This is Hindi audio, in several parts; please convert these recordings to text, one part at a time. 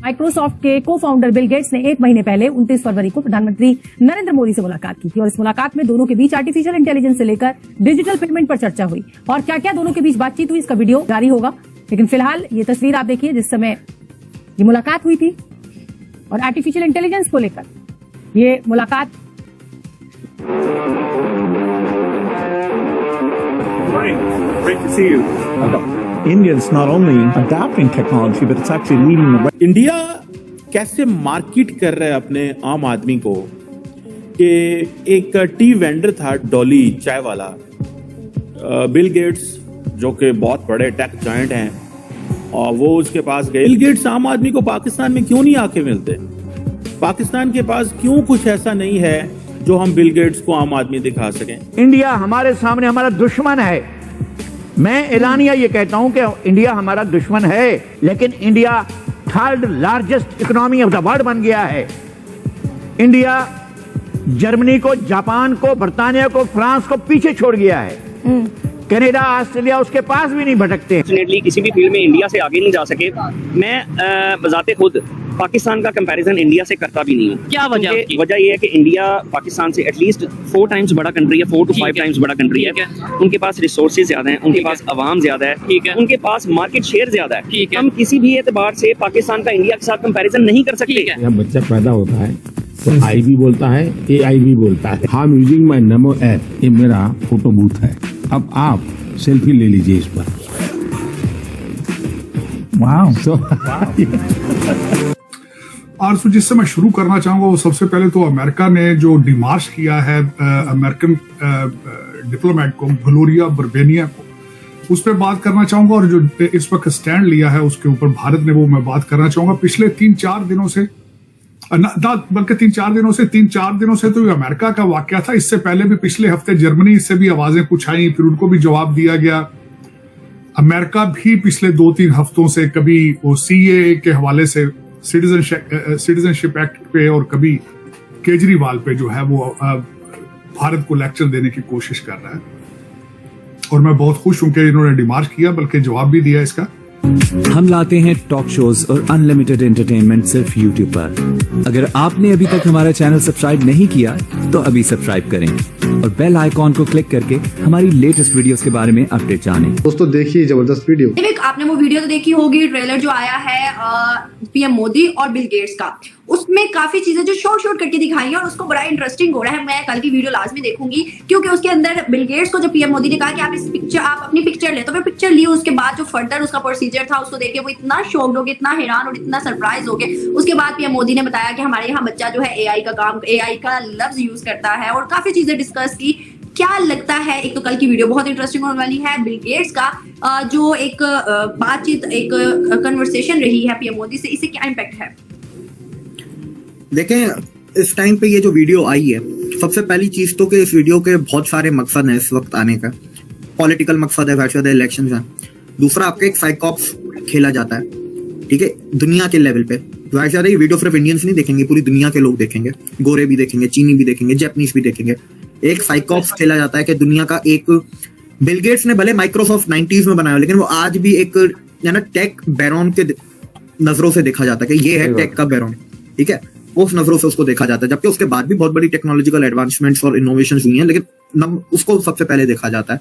माइक्रोसॉफ्ट के को फाउंडर बिल गेट्स ने 1 महीने पहले 29 फरवरी को प्रधानमंत्री नरेंद्र मोदी से मुलाकात की थी और इस मुलाकात में दोनों के बीच आर्टिफिशियल इंटेलिजेंस से लेकर डिजिटल पेमेंट पर चर्चा हुई और क्या क्या दोनों के बीच बातचीत हुई इसका वीडियो जारी होगा। लेकिन फिलहाल ये तस्वीर आप देखिए जिस समय ये मुलाकात हुई थी और आर्टिफिशियल इंटेलिजेंस को लेकर ये मुलाकात। Great to see you. India's not only adapting technology, but it's actually leading the way. India कैसे मार्केट कर रहा है अपने आम आदमी को कि एक टी वेंडर था डॉली चाय वाला, बिल गेट्स जो कि बहुत बड़े टेक जायंट हैं और वो उसके पास गए। बिल गेट्स आम आदमी को पाकिस्तान में क्यों नहीं आके मिलते? पाकिस्तान के पास क्यों कुछ ऐसा नहीं है जो हम बिल गेट्स को आम आदमी दिखा सकें? इंडिया हमारे सामने हमारा दुश्मन है। मैं एलानिया ये कहता हूं कि इंडिया हमारा दुश्मन है, लेकिन India third largest economy of the world बन गया है। इंडिया जर्मनी को, जापान को, बर्तानिया को, फ्रांस को पीछे छोड़ गया है। कनाडा, ऑस्ट्रेलिया उसके पास भी नहीं भटकते। डेफिनेटली किसी भी फील्ड में इंडिया से आगे नहीं जा सके। मैं बजाते खुद पाकिस्तान का कंपैरिजन इंडिया से करता भी नहीं हूँ। क्या वजह? वजह यह है कि इंडिया पाकिस्तान से एटलीस्ट 4 टाइम्स बड़ा कंट्री है, 4 to 5 टाइम्स बड़ा कंट्री है। उनके पास रिसोर्सेज ज्यादा हैं, उनके पास अवाम ज्यादा है, उनके पास मार्केट शेयर ज्यादा है। हम किसी भी एतबार से पाकिस्तान का इंडिया के साथ कंपैरिजन नहीं कर सकते। जब बच्चा पैदा होता है तो आई भी बोलता है, AI भी बोलता है। I am using my NaMo app, ये मेरा फोटो बूथ है। अब आप सेल्फी ले लीजिए इस पर। और जिससे मैं शुरू करना चाहूंगा वो सबसे पहले तो अमेरिका ने जो डिमार्च किया है अमेरिकन डिप्लोमेट को, ग्लोरिया बर्बेनिया को, उस पर बात करना चाहूंगा। और जो इस वक्त स्टैंड लिया है उसके ऊपर भारत ने, वो मैं बात करना चाहूंगा। पिछले 3-4 दिनों से, बल्कि 3-4 दिनों से तो ये अमेरिका का वाकया था। इससे पहले भी पिछले हफ्ते जर्मनी से भी आवाजें कुछ आई, फिर उनको भी जवाब दिया गया। अमेरिका भी पिछले 2-3 हफ्तों से कभी वो CAA के हवाले से, सिटीजनशिप एक्ट पे, और कभी केजरीवाल पे जो है वो भारत को लेक्चर देने की कोशिश कर रहा है। और मैं बहुत खुश हूं कि इन्होंने डिमार्च किया, बल्कि जवाब भी दिया इसका। हम लाते हैं टॉक शोज और अनलिमिटेड एंटरटेनमेंट सिर्फ YouTube पर। अगर आपने अभी तक हमारा चैनल सब्सक्राइब नहीं किया तो अभी सब्सक्राइब करें और बेल आइकॉन को क्लिक करके हमारी लेटेस्ट वीडियोस के बारे में अपडेट जानें। दोस्तों देखिए जबरदस्त वीडियो। आपने वो वीडियो तो देखी होगी, ट्रेलर जो आया है PM मोदी और बिल गेट्स का। उसमें काफी चीजें जो शॉर्ट करके दिखाई है और उसको बड़ा इंटरेस्टिंग हो रहा है। मैं कल की वीडियो लाजमी देखूंगी, क्योंकि उसके अंदर बिल गेट्स को जब PM मोदी ने कहा कि आप अपनी पिक्चर ले, तो मैं पिक्चर ली। उसके बाद जो फर्दर उसका प्रोसीजर था उसको देख के वो इतना शॉक्ड हो गए, इतना हैरान और इतना सरप्राइज हो गए। उसके बाद PM मोदी ने बताया कि हमारे यहाँ बच्चा जो है AI का लफ्ज यूज करता है और काफी चीजें डिस्कस की। क्या लगता है, एक तो कल की वीडियो बहुत इंटरेस्टिंग होने वाली है। बिल गेट्स का जो एक बातचीत, एक कन्वर्सेशन रही है PM मोदी से, इससे क्या इम्पैक्ट है? देखें, इस टाइम पे ये जो वीडियो आई है, सबसे पहली चीज तो कि इस वीडियो के बहुत सारे मकसद हैं इस वक्त आने का। पॉलिटिकल मकसद है, वैसे इलेक्शन है। दूसरा, आपका एक साइकॉप्स खेला जाता है, ठीक है, दुनिया के लेवल पे। वैसे ये वीडियो सिर्फ इंडियंस नहीं देखेंगे, पूरी दुनिया के लोग देखेंगे। गोरे भी देखेंगे, चीनी भी देखेंगे, जापानीज भी देखेंगे। एक साइकॉप्स खेला जाता है कि दुनिया का एक, बिल गेट्स ने भले माइक्रोसॉफ्ट 90s में बनाया, लेकिन वो आज भी एक ना टेक बैरॉन के नजरों से देखा जाता है कि ये है टेक का बैरॉन, ठीक है, उस नजरों से उसको देखा जाता है। जबकि उसके बाद भी बहुत बड़ी टेक्नोलॉजिकल एडवांसमेंट्स और इनोवेशंस हुई हैं, लेकिन उसको सबसे पहले देखा जाता है।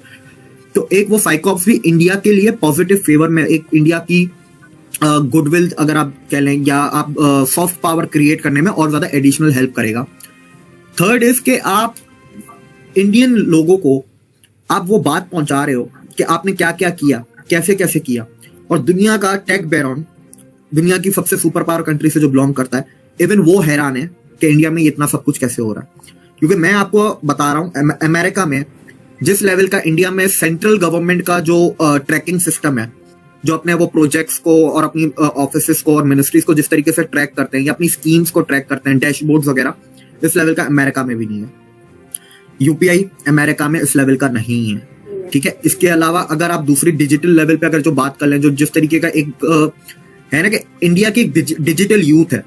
तो एक वो साइकॉप्स भी इंडिया के लिए पॉजिटिव फेवर में, एक इंडिया की गुडविल अगर आप कह लें, या आप सॉफ्ट पावर क्रिएट करने में और ज्यादा एडिशनल हेल्प करेगा। थर्ड इज कि आप इंडियन लोगों को आप वो बात पहुंचा रहे हो कि आपने क्या क्या किया, कैसे कैसे किया। और दुनिया का टेक बैरॉन, दुनिया की सबसे सुपर पावर कंट्री से जो बिलोंग करता है, इवन वो हैरान है कि इंडिया में इतना सब कुछ कैसे हो रहा है। क्योंकि मैं आपको बता रहा हूं, अमेरिका में जिस लेवल का इंडिया में सेंट्रल गवर्नमेंट का जो ट्रैकिंग सिस्टम है, जो अपने वो प्रोजेक्ट्स को और अपनी ऑफिसेस को और मिनिस्ट्रीज को जिस तरीके से ट्रैक करते हैं या अपनी स्कीम्स को ट्रैक करते हैं, डैशबोर्ड्स वगैरह, इस लेवल का अमेरिका में भी नहीं है। UPI अमेरिका में इस लेवल का नहीं है, ठीक है। इसके अलावा अगर आप दूसरी डिजिटल लेवल पे अगर जो बात कर लें, जो जिस तरीके का एक है ना कि इंडिया की डिजिटल यूथ है,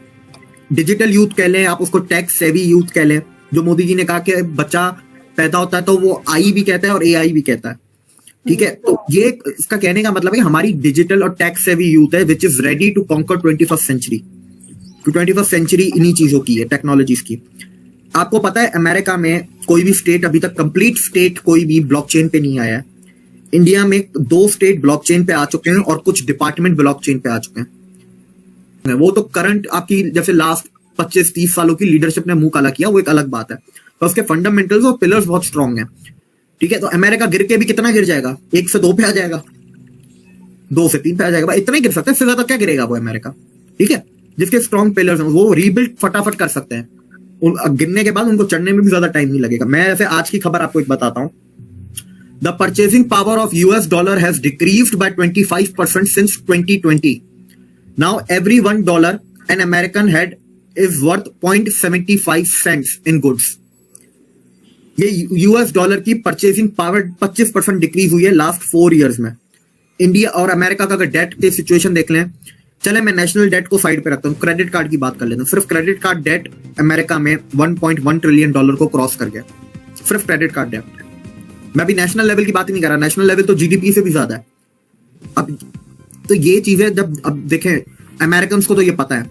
डिजिटल यूथ कह लें, आप उसको टेक सेवी यूथ कह लें, जो मोदी जी ने कहा कि बच्चा पैदा होता है तो वो आई भी कहता है और AI भी कहता है, ठीक है। तो ये इसका कहने का मतलब है हमारी डिजिटल और टेक सेवी यूथ है which is ready to conquer 21st century, 21वीं सेंचुरी इन्हीं चीजों की है, टेक्नोलॉजीज की। आपको पता है अमेरिका में कोई भी स्टेट अभी तक कंप्लीट स्टेट कोई भी ब्लॉकचेन पे नहीं आया है। इंडिया में 2 स्टेट ब्लॉकचेन पे आ चुके हैं और कुछ डिपार्टमेंट ब्लॉकचेन पे आ चुके हैं। वो तो करंट आपकी जैसे लास्ट 25-30 सालों की लीडरशिप ने मुंह काला किया, वो एक अलग बात है, तो उसके फंडामेंटल्स और पिलर्स बहुत स्ट्रांग हैं। ठीक है, तो अमेरिका गिर के भी कितना गिर जाएगा? 1 से 2 पे आ जाएगा, 2 से 3 पे आ जाएगा, इतना ही गिर सकता है, इससे ज्यादा क्या गिरेगा वो अमेरिका। ठीक है, जिसके स्ट्रॉन्ग पिलर्स हैं वो रीबिल्ड फटाफट कर सकते हैं, गिरने के बाद उनको चढ़ने में भी ज्यादा टाइम नहीं लगेगा। मैं ऐसे आज की खबर आपको एक बताता हूं। The purchasing power of US dollar has decreased bye 25% since 2020। Now every $1 an American head is worth 0.75 cents in goods। ये US डॉलर की परचेसिंग पावर 25% डिक्रीज हुई है लास्ट 4 इयर्स में। इंडिया और अमेरिका का अगर डेट की सिचुएशन देख लें, चले मैं नेशनल डेट को साइड पे रखता हूं, क्रेडिट कार्ड की बात कर लेता हूं। सिर्फ क्रेडिट कार्ड डेट अमेरिका में $1.1 ट्रिलियन को क्रॉस कर गया, सिर्फ क्रेडिट कार्ड डेट। मैं भी नेशनल लेवल की बात ही नहीं कर रहा, नेशनल लेवल तो GDP से भी ज्यादा है। अब तो ये चीजें जब अब देखें, अमेरिकन को तो ये पता है,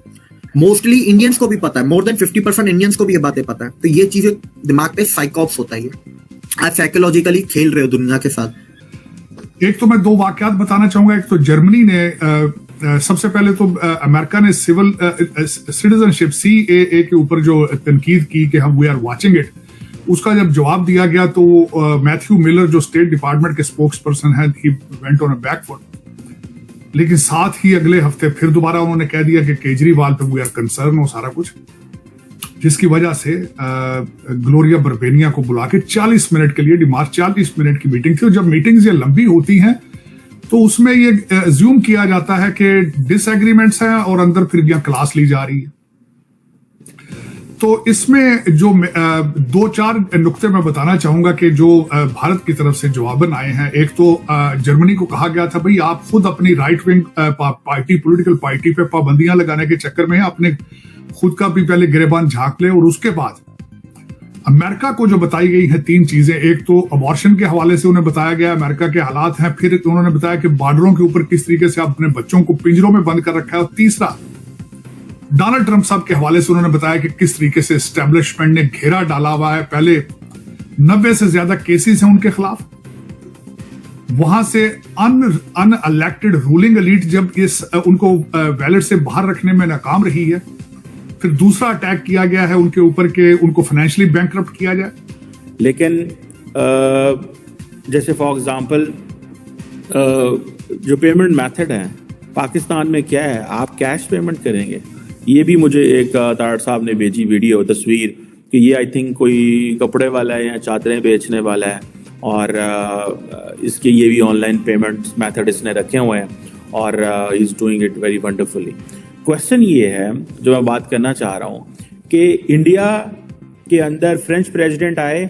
मोस्टली इंडियंस को भी पता है, मोर देन 50% इंडियंस को भी ये बातें पता है। तो ये चीजें दिमाग पे साइकोप्स होता है, आप साइकोलॉजिकली खेल रहे हो दुनिया के साथ। एक तो मैं 2 वाकयात बताना चाहूंगा। एक तो जर्मनी ने सबसे पहले तो अमेरिका ने सिविल सिटीजनशिप CAA के ऊपर जो तनकीद की कि हम वी आर वाचिंग इट, उसका जब जवाब दिया गया तो मैथ्यू मिलर जो स्टेट डिपार्टमेंट के स्पोक्स पर्सन है, he went on a backfoot. लेकिन साथ ही अगले हफ्ते फिर दोबारा उन्होंने कह दिया कि केजरीवाल पे वी आर कंसर्न हो सारा कुछ, जिसकी वजह से ग्लोरिया बर्बेनिया को बुला के 40 मिनट के लिए डिमार्च 40 मिनट की मीटिंग थी। और जब मीटिंग्स ये लंबी होती हैं तो उसमें ये अज्यूम किया जाता है कि डिसएग्रीमेंट्स हैं और अंदर फिर यहाँ क्लास ली जा रही है। तो इसमें जो 2-4 नुक्ते मैं बताना चाहूंगा कि जो भारत की तरफ से जवाबन आए हैं। एक तो जर्मनी को कहा गया था, भाई आप खुद अपनी right wing party, political party पे पाबंदियां लगाने के चक्कर में अपने खुद का भी पहले गिरेबान झांक ले। और उसके बाद अमेरिका को जो बताई गई है 3 चीजें, एक तो अबॉर्शन के हवाले से उन्हें बताया गया अमेरिका के हालात हैं, फिर उन्होंने बताया कि बॉर्डरों के ऊपर किस तरीके से अपने बच्चों को पिंजरों में बंद कर रखा है, और तीसरा डोनाल्ड ट्रंप साहब के हवाले से उन्होंने बताया कि किस तरीके से एस्टेब्लिशमेंट ने घेरा डाला हुआ है। पहले 90 से ज्यादा केसेस हैं उनके खिलाफ, वहां से अनइलेक्टेड रूलिंग एलीट जब इस उनको वैलेट से बाहर रखने में नाकाम रही है, फिर दूसरा अटैक किया गया है उनके ऊपर के उनको फाइनेंशियली बैंकरप्ट किया जाए। लेकिन जैसे फॉर एग्जांपल जो पेमेंट मेथड है पाकिस्तान में क्या है, आप कैश पेमेंट करेंगे। ये भी मुझे एक तारड़ साहब ने भेजी वीडियो तस्वीर कि ये आई थिंक कोई कपड़े वाला है या चादरें बेचने वाला है, और इसके ये भी ऑनलाइन पेमेंट मेथड इसने रखे हुए हैं और he is doing it very wonderfully. Question ये है जो मैं बात करना चाह रहा हूँ कि इंडिया के अंदर फ्रेंच प्रेसिडेंट आए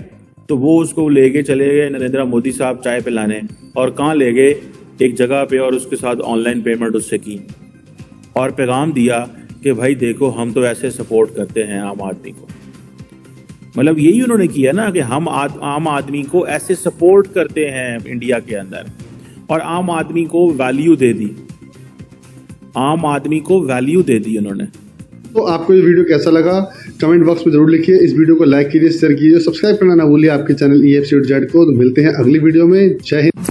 तो वो उसको लेके चले गए नरेंद्र मोदी साहब चाय पिलाने, और कहाँ ले गए, एक जगह पे, और उसके साथ ऑनलाइन पेमेंट उससे की और पैगाम दिया कि भाई देखो हम तो ऐसे सपोर्ट करते हैं आम आदमी को। मतलब यही उन्होंने किया ना कि हम आम आदमी को ऐसे सपोर्ट करते हैं इंडिया के अंदर, और आम आदमी को वैल्यू दे दी, आम आदमी को वैल्यू दे दी उन्होंने। तो आपको ये वीडियो कैसा लगा कमेंट बॉक्स में जरूर लिखिए। इस वीडियो को लाइक कीजिए, शेयर कीजिए, सब्सक्राइब करना ना भूलिए आपके चैनल EFC को। तो मिलते हैं अगली वीडियो में। जय हिंद।